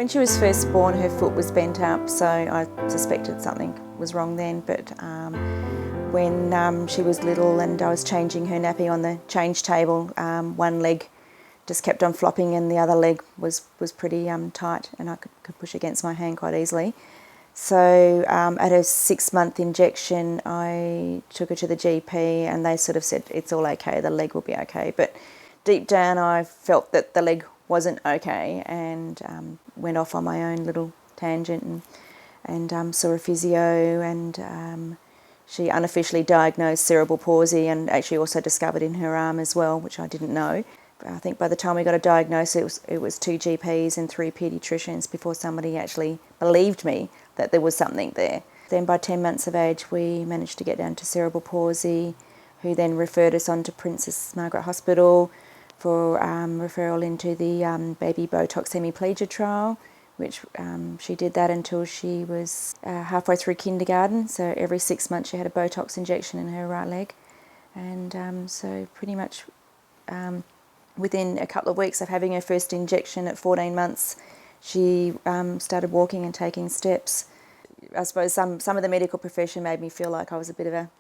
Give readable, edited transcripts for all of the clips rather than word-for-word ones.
When she was first born, her foot was bent up, so I suspected something was wrong then. But when she was little and I was changing her nappy on the change table, one leg just kept on flopping and the other leg was pretty tight, and I could push against my hand quite easily. So at her 6-month injection, I took her to the GP and they sort of said, it's all okay, the leg will be okay. But deep down I felt that the leg wasn't okay, and went off on my own little tangent and saw a physio, and she unofficially diagnosed cerebral palsy and actually also discovered in her arm as well, which I didn't know. I think by the time we got a diagnosis, it was 2 GPs and 3 paediatricians before somebody actually believed me that there was something there. Then by 10 months of age, we managed to get down to cerebral palsy, who then referred us on to Princess Margaret Hospital for referral into the baby Botox hemiplegia trial, which she did that until she was halfway through kindergarten. So every 6 months she had a Botox injection in her right leg. And so pretty much within a couple of weeks of having her first injection at 14 months, she started walking and taking steps. I suppose some of the medical profession made me feel like I was a bit of a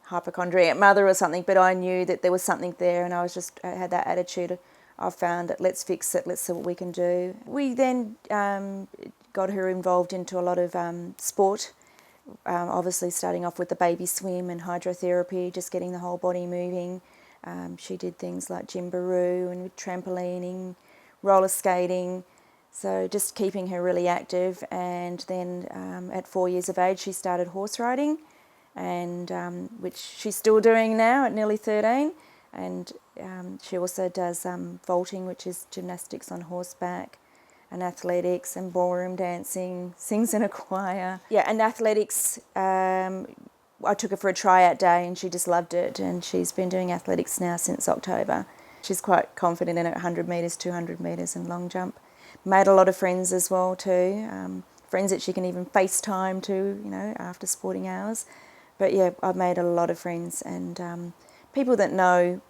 hypochondriac mother or something, but I knew that there was something there, and I had that attitude. I found it, let's fix it, let's see what we can do. We then got her involved into a lot of sport, obviously starting off with the baby swim and hydrotherapy, just getting the whole body moving. She did things like gymboree and trampolining, roller skating, so just keeping her really active. And then at 4 years of age she started horse riding, and which she's still doing now at nearly 13. And she also does vaulting, which is gymnastics on horseback, and athletics and ballroom dancing, sings in a choir. Yeah, and athletics, I took her for a tryout day and she just loved it, and she's been doing athletics now since October. She's quite confident in it, 100 metres, 200 metres and long jump. Made a lot of friends as well too, friends that she can even FaceTime to, after sporting hours. But yeah, I've made a lot of friends, and people that know,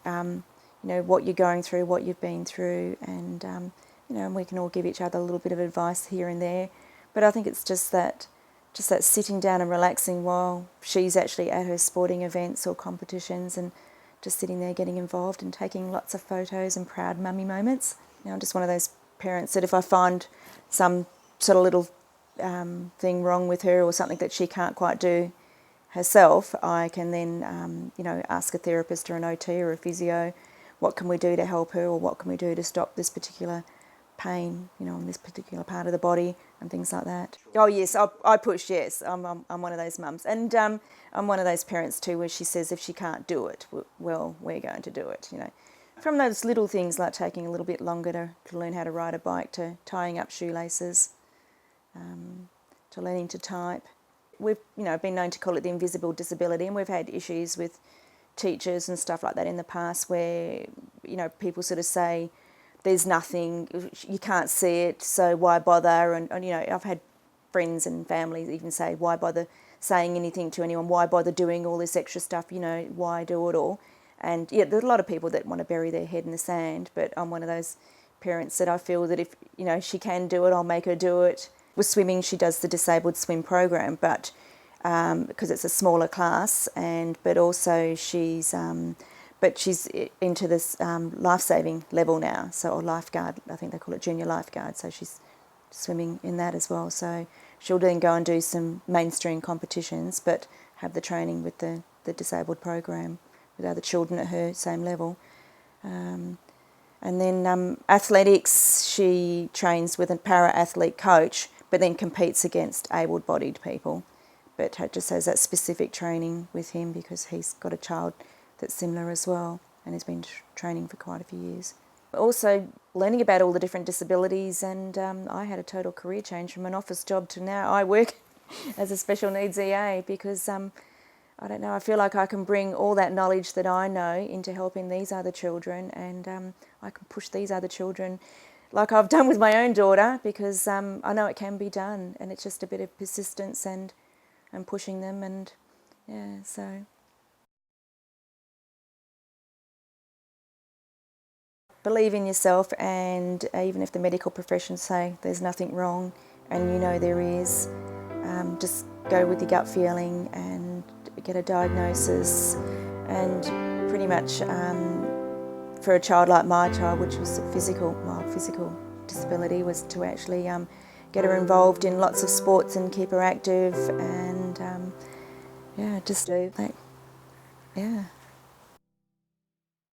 what you're going through, what you've been through, and and we can all give each other a little bit of advice here and there. But I think it's just that sitting down and relaxing while she's actually at her sporting events or competitions, and just sitting there getting involved and taking lots of photos and proud mummy moments. I'm just one of those parents that if I find some sort of little thing wrong with her or something that she can't quite do herself, I can then ask a therapist or an OT or a physio, what can we do to help her, or what can we do to stop this particular pain, on this particular part of the body, and things like that. Oh yes, I push, yes. I'm one of those mums. And I'm one of those parents too, where she says if she can't do it, well, we're going to do it, From those little things like taking a little bit longer to learn how to ride a bike, to tying up shoelaces, to learning to type. We've been known to call it the invisible disability, and we've had issues with teachers and stuff like that in the past where, people sort of say, there's nothing, you can't see it, so why bother? And I've had friends and families even say, why bother saying anything to anyone? Why bother doing all this extra stuff? Why do it all? And yeah, there's a lot of people that want to bury their head in the sand, but I'm one of those parents that I feel that if, she can do it, I'll make her do it. With swimming, she does the disabled swim program, but because it's a smaller class, but also she's into this life-saving level now, or lifeguard, I think they call it junior lifeguard, so she's swimming in that as well. So she'll then go and do some mainstream competitions, but have the training with the disabled program with other children at her same level. And then athletics, she trains with a para-athlete coach, but then competes against able-bodied people, but just has that specific training with him because he's got a child that's similar as well, and has been training for quite a few years. Also learning about all the different disabilities, and I had a total career change from an office job to now I work as a special needs EA because I don't know, I feel like I can bring all that knowledge that I know into helping these other children, and I can push these other children like I've done with my own daughter, because I know it can be done, and it's just a bit of persistence and pushing them, and yeah, so. believe in yourself, and even if the medical profession say there's nothing wrong, and you know there is, just go with your gut feeling and get a diagnosis. And pretty much for a child like my child, which was my physical disability, was to actually get her involved in lots of sports and keep her active, and yeah, just do that. Yeah.